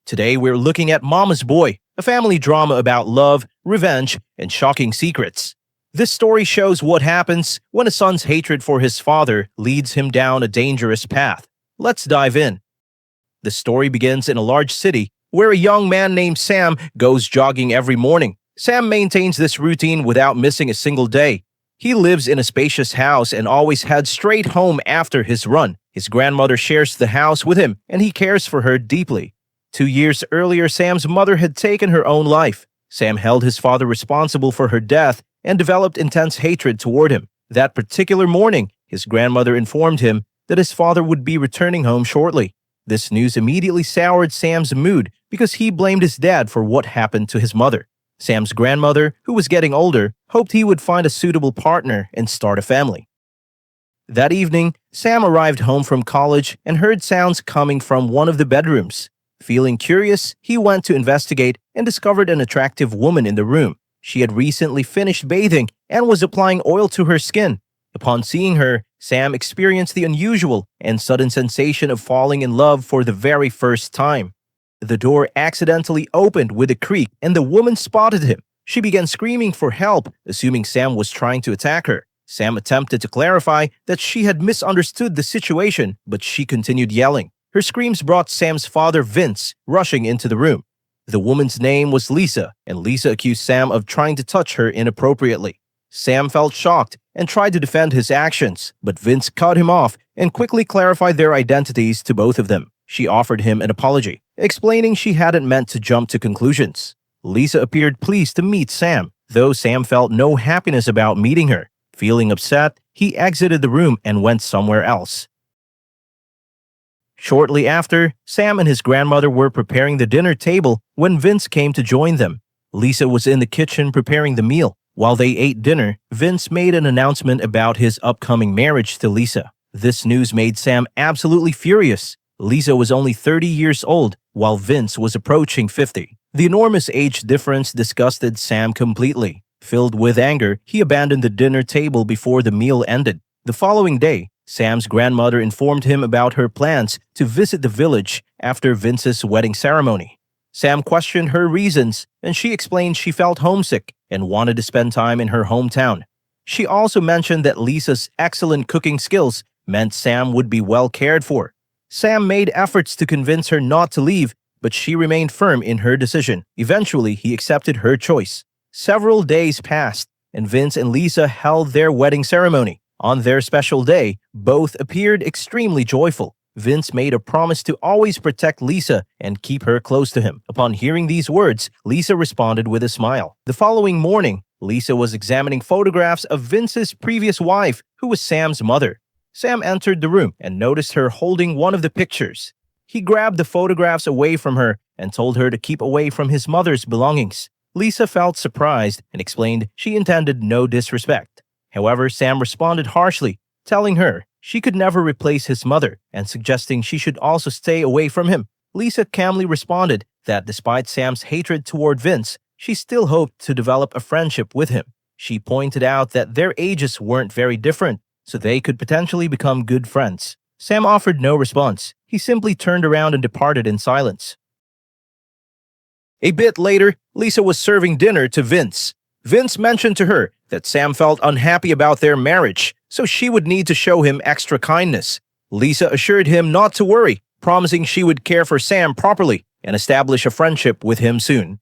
Today we're looking at Mama's Boy, a family drama about love, revenge, and shocking secrets. This story shows what happens when a son's hatred for his father leads him down a dangerous path. Let's dive in. The story begins in a large city where a young man named Sam goes jogging every morning. Sam maintains this routine without missing a single day. He lives in a spacious house and always heads straight home after his run. His grandmother shares the house with him, and he cares for her deeply. 2 years earlier, Sam's mother had taken her own life. Sam held his father responsible for her death and developed intense hatred toward him. That particular morning, his grandmother informed him that his father would be returning home shortly. This news immediately soured Sam's mood because he blamed his dad for what happened to his mother. Sam's grandmother, who was getting older, hoped he would find a suitable partner and start a family. That evening, Sam arrived home from college and heard sounds coming from one of the bedrooms. Feeling curious, he went to investigate and discovered an attractive woman in the room. She had recently finished bathing and was applying oil to her skin. Upon seeing her, Sam experienced the unusual and sudden sensation of falling in love for the very first time. The door accidentally opened with a creak and the woman spotted him. She began screaming for help, assuming Sam was trying to attack her. Sam attempted to clarify that she had misunderstood the situation, but she continued yelling. Her screams brought Sam's father, Vince, rushing into the room. The woman's name was Lisa, and Lisa accused Sam of trying to touch her inappropriately. Sam felt shocked and tried to defend his actions, but Vince cut him off and quickly clarified their identities to both of them. She offered him an apology, explaining she hadn't meant to jump to conclusions. Lisa appeared pleased to meet Sam, though Sam felt no happiness about meeting her. Feeling upset, he exited the room and went somewhere else. Shortly after, Sam and his grandmother were preparing the dinner table when Vince came to join them. Lisa was in the kitchen preparing the meal. While they ate dinner, Vince made an announcement about his upcoming marriage to Lisa. This news made Sam absolutely furious. Lisa was only 30 years old, while Vince was approaching 50. The enormous age difference disgusted Sam completely. Filled with anger, he abandoned the dinner table before the meal ended. The following day, Sam's grandmother informed him about her plans to visit the village after Vince's wedding ceremony. Sam questioned her reasons, and she explained she felt homesick and wanted to spend time in her hometown. She also mentioned that Lisa's excellent cooking skills meant Sam would be well cared for. Sam made efforts to convince her not to leave, but she remained firm in her decision. Eventually, he accepted her choice. Several days passed, and Vince and Lisa held their wedding ceremony. On their special day, both appeared extremely joyful. Vince made a promise to always protect Lisa and keep her close to him. Upon hearing these words, Lisa responded with a smile. The following morning, Lisa was examining photographs of Vince's previous wife, who was Sam's mother. Sam entered the room and noticed her holding one of the pictures. He grabbed the photographs away from her and told her to keep away from his mother's belongings. Lisa felt surprised and explained she intended no disrespect. However, Sam responded harshly, telling her she could never replace his mother and suggesting she should also stay away from him. Lisa calmly responded that despite Sam's hatred toward Vince, she still hoped to develop a friendship with him. She pointed out that their ages weren't very different, so they could potentially become good friends. Sam offered no response. He simply turned around and departed in silence. A bit later, Lisa was serving dinner to Vince. Vince mentioned to her that Sam felt unhappy about their marriage, so she would need to show him extra kindness. Lisa assured him not to worry, promising she would care for Sam properly and establish a friendship with him soon.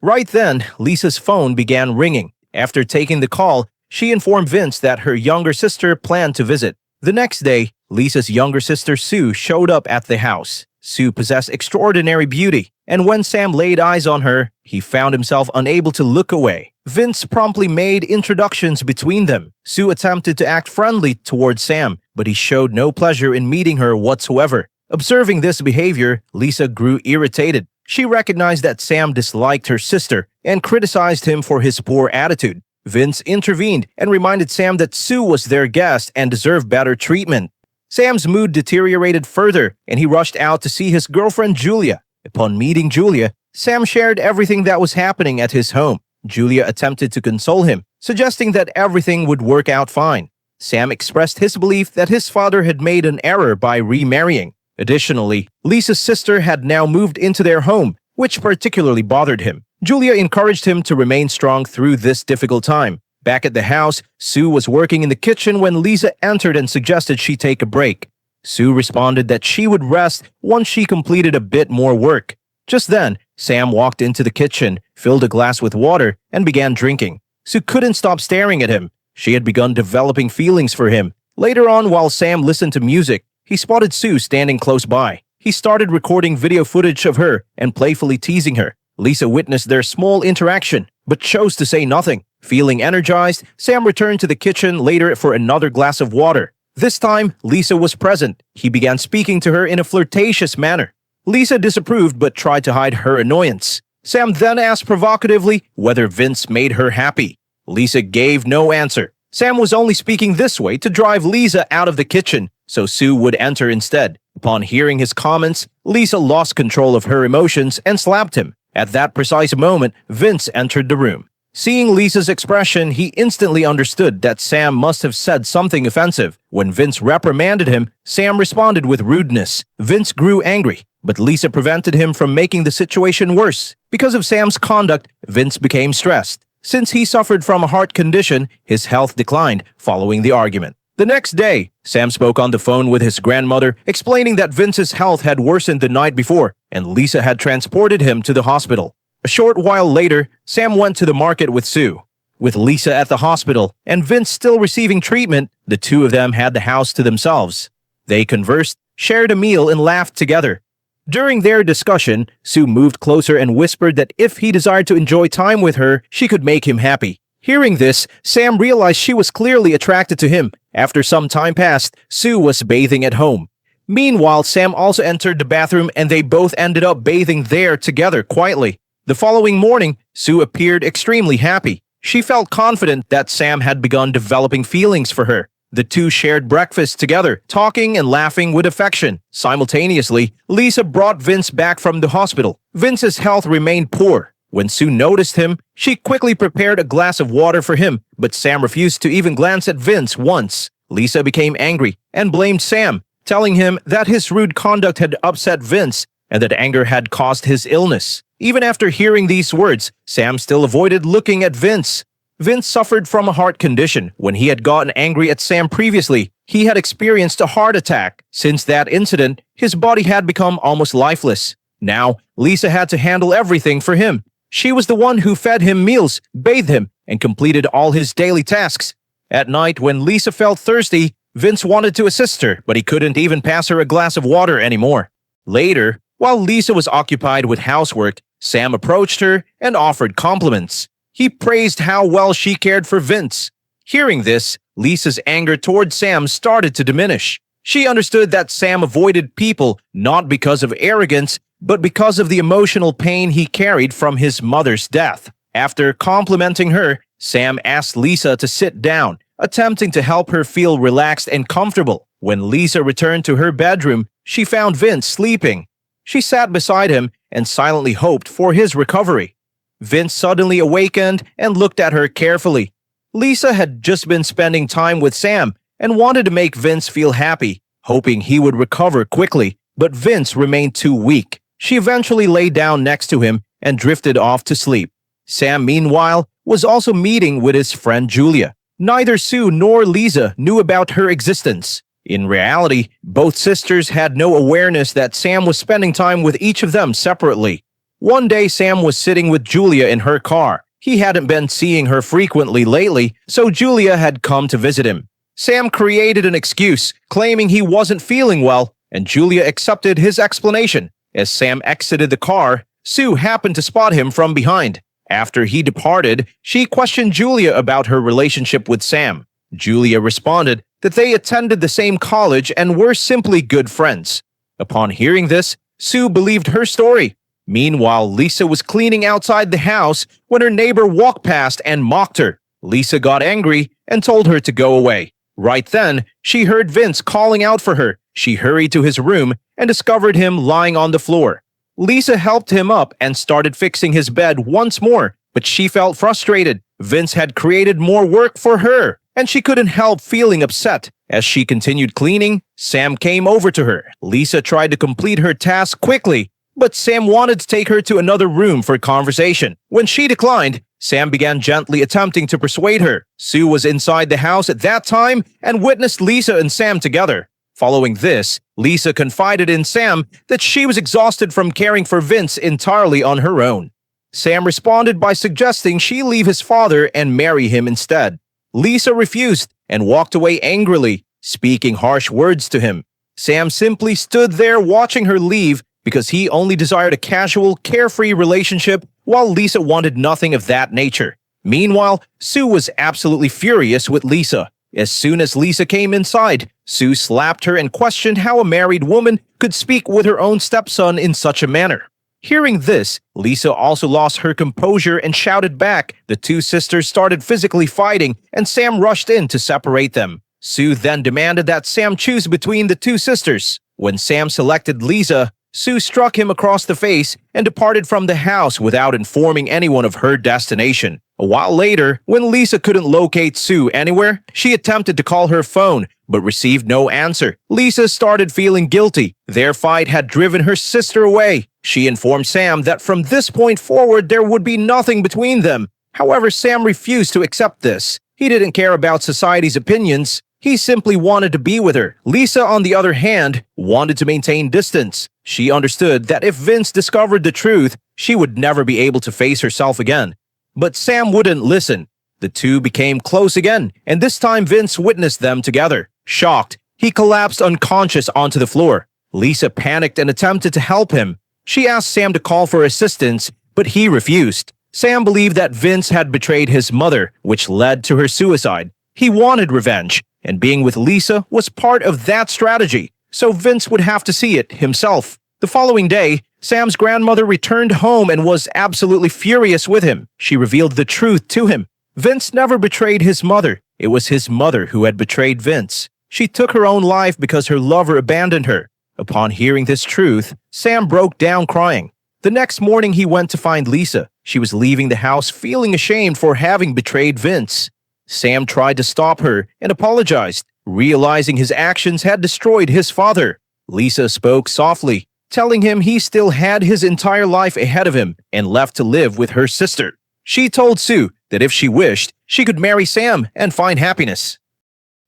Right then, Lisa's phone began ringing. After taking the call, she informed Vince that her younger sister planned to visit. The next day, Lisa's younger sister Sue showed up at the house. Sue possessed extraordinary beauty, and when Sam laid eyes on her, he found himself unable to look away. Vince promptly made introductions between them. Sue attempted to act friendly towards Sam, but he showed no pleasure in meeting her whatsoever. Observing this behavior, Lisa grew irritated. She recognized that Sam disliked her sister and criticized him for his poor attitude. Vince intervened and reminded Sam that Sue was their guest and deserved better treatment. Sam's mood deteriorated further, and he rushed out to see his girlfriend Julia. Upon meeting Julia, Sam shared everything that was happening at his home. Julia attempted to console him, suggesting that everything would work out fine. Sam expressed his belief that his father had made an error by remarrying. Additionally, Lisa's sister had now moved into their home, which particularly bothered him. Julia encouraged him to remain strong through this difficult time. Back at the house, Sue was working in the kitchen when Lisa entered and suggested she take a break. Sue responded that she would rest once she completed a bit more work. Just then, Sam walked into the kitchen, filled a glass with water, and began drinking. Sue couldn't stop staring at him. She had begun developing feelings for him. Later on, while Sam listened to music, he spotted Sue standing close by. He started recording video footage of her and playfully teasing her. Lisa witnessed their small interaction, but chose to say nothing. Feeling energized, Sam returned to the kitchen later for another glass of water. This time, Lisa was present. He began speaking to her in a flirtatious manner. Lisa disapproved but tried to hide her annoyance. Sam then asked provocatively whether Vince made her happy. Lisa gave no answer. Sam was only speaking this way to drive Lisa out of the kitchen, so Sue would enter instead. Upon hearing his comments, Lisa lost control of her emotions and slapped him. At that precise moment, Vince entered the room. Seeing Lisa's expression, he instantly understood that Sam must have said something offensive. When Vince reprimanded him, Sam responded with rudeness. Vince grew angry, but Lisa prevented him from making the situation worse. Because of Sam's conduct, Vince became stressed. Since he suffered from a heart condition, his health declined following the argument. The next day, Sam spoke on the phone with his grandmother, explaining that Vince's health had worsened the night before, and Lisa had transported him to the hospital. A short while later, Sam went to the market with Sue. With Lisa at the hospital and Vince still receiving treatment, the two of them had the house to themselves. They conversed, shared a meal, and laughed together. During their discussion, Sue moved closer and whispered that if he desired to enjoy time with her, she could make him happy. Hearing this, Sam realized she was clearly attracted to him. After some time passed, Sue was bathing at home. Meanwhile, Sam also entered the bathroom and they both ended up bathing there together quietly. The following morning, Sue appeared extremely happy. She felt confident that Sam had begun developing feelings for her. The two shared breakfast together, talking and laughing with affection. Simultaneously, Lisa brought Vince back from the hospital. Vince's health remained poor. When Sue noticed him, she quickly prepared a glass of water for him, but Sam refused to even glance at Vince once. Lisa became angry and blamed Sam, telling him that his rude conduct had upset Vince and that anger had caused his illness. Even after hearing these words, Sam still avoided looking at Vince. Vince suffered from a heart condition. When he had gotten angry at Sam previously, he had experienced a heart attack. Since that incident, his body had become almost lifeless. Now, Lisa had to handle everything for him. She was the one who fed him meals, bathed him, and completed all his daily tasks. At night, when Lisa felt thirsty, Vince wanted to assist her, but he couldn't even pass her a glass of water anymore. Later, while Lisa was occupied with housework, Sam approached her and offered compliments. He praised how well she cared for Vince. Hearing this, Lisa's anger toward Sam started to diminish. She understood that Sam avoided people not because of arrogance, but because of the emotional pain he carried from his mother's death. After complimenting her, Sam asked Lisa to sit down, attempting to help her feel relaxed and comfortable. When Lisa returned to her bedroom, she found Vince sleeping. She sat beside him and silently hoped for his recovery. Vince suddenly awakened and looked at her carefully. Lisa had just been spending time with Sam and wanted to make Vince feel happy, hoping he would recover quickly, but Vince remained too weak. She eventually lay down next to him and drifted off to sleep. Sam, meanwhile, was also meeting with his friend Julia. Neither Sue nor Lisa knew about her existence. In reality, both sisters had no awareness that Sam was spending time with each of them separately. One day, Sam was sitting with Julia in her car. He hadn't been seeing her frequently lately, so Julia had come to visit him. Sam created an excuse, claiming he wasn't feeling well, and Julia accepted his explanation. As Sam exited the car, Sue happened to spot him from behind. After he departed, she questioned Julia about her relationship with Sam. Julia responded that they attended the same college and were simply good friends. Upon hearing this, Sue believed her story. Meanwhile, Lisa was cleaning outside the house when her neighbor walked past and mocked her. Lisa got angry and told her to go away. Right then, she heard Vince calling out for her. She hurried to his room and discovered him lying on the floor. Lisa helped him up and started fixing his bed once more, but she felt frustrated. Vince had created more work for her, and she couldn't help feeling upset. As she continued cleaning, Sam came over to her. Lisa tried to complete her task quickly, but Sam wanted to take her to another room for conversation. When she declined, Sam began gently attempting to persuade her. Sue was inside the house at that time and witnessed Lisa and Sam together. Following this, Lisa confided in Sam that she was exhausted from caring for Vince entirely on her own. Sam responded by suggesting she leave his father and marry him instead. Lisa refused and walked away angrily, speaking harsh words to him. Sam simply stood there watching her leave because he only desired a casual, carefree relationship while Lisa wanted nothing of that nature. Meanwhile, Sue was absolutely furious with Lisa. As soon as Lisa came inside, Sue slapped her and questioned how a married woman could speak with her own stepson in such a manner. Hearing this, Lisa also lost her composure and shouted back. The two sisters started physically fighting, and Sam rushed in to separate them. Sue then demanded that Sam choose between the two sisters. When Sam selected Lisa, Sue struck him across the face and departed from the house without informing anyone of her destination. A while later, when Lisa couldn't locate Sue anywhere, she attempted to call her phone but received no answer. Lisa started feeling guilty. Their fight had driven her sister away. She informed Sam that from this point forward there would be nothing between them. However, Sam refused to accept this. He didn't care about society's opinions. He simply wanted to be with her. Lisa, on the other hand, wanted to maintain distance. She understood that if Vince discovered the truth, she would never be able to face herself again. But Sam wouldn't listen. The two became close again, and this time Vince witnessed them together. Shocked, he collapsed unconscious onto the floor. Lisa panicked and attempted to help him. She asked Sam to call for assistance, but he refused. Sam believed that Vince had betrayed his mother, which led to her suicide. He wanted revenge, and being with Lisa was part of that strategy, so Vince would have to see it himself. The following day, Sam's grandmother returned home and was absolutely furious with him. She revealed the truth to him. Vince never betrayed his mother. It was his mother who had betrayed Vince. She took her own life because her lover abandoned her. Upon hearing this truth, Sam broke down crying. The next morning he went to find Lisa. She was leaving the house feeling ashamed for having betrayed Vince. Sam tried to stop her and apologized, realizing his actions had destroyed his father. Lisa spoke softly, telling him he still had his entire life ahead of him and left to live with her sister. She told Sue that if she wished, she could marry Sam and find happiness.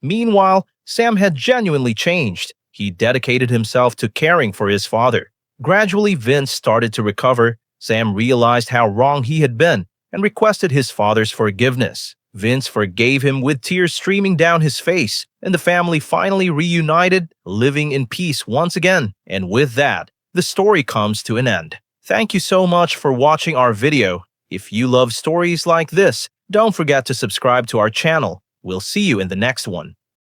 Meanwhile, Sam had genuinely changed. He dedicated himself to caring for his father. Gradually, Vince started to recover. Sam realized how wrong he had been and requested his father's forgiveness. Vince forgave him with tears streaming down his face, and the family finally reunited, living in peace once again. And with that, the story comes to an end. Thank you so much for watching our video. If you love stories like this, don't forget to subscribe to our channel. We'll see you in the next one.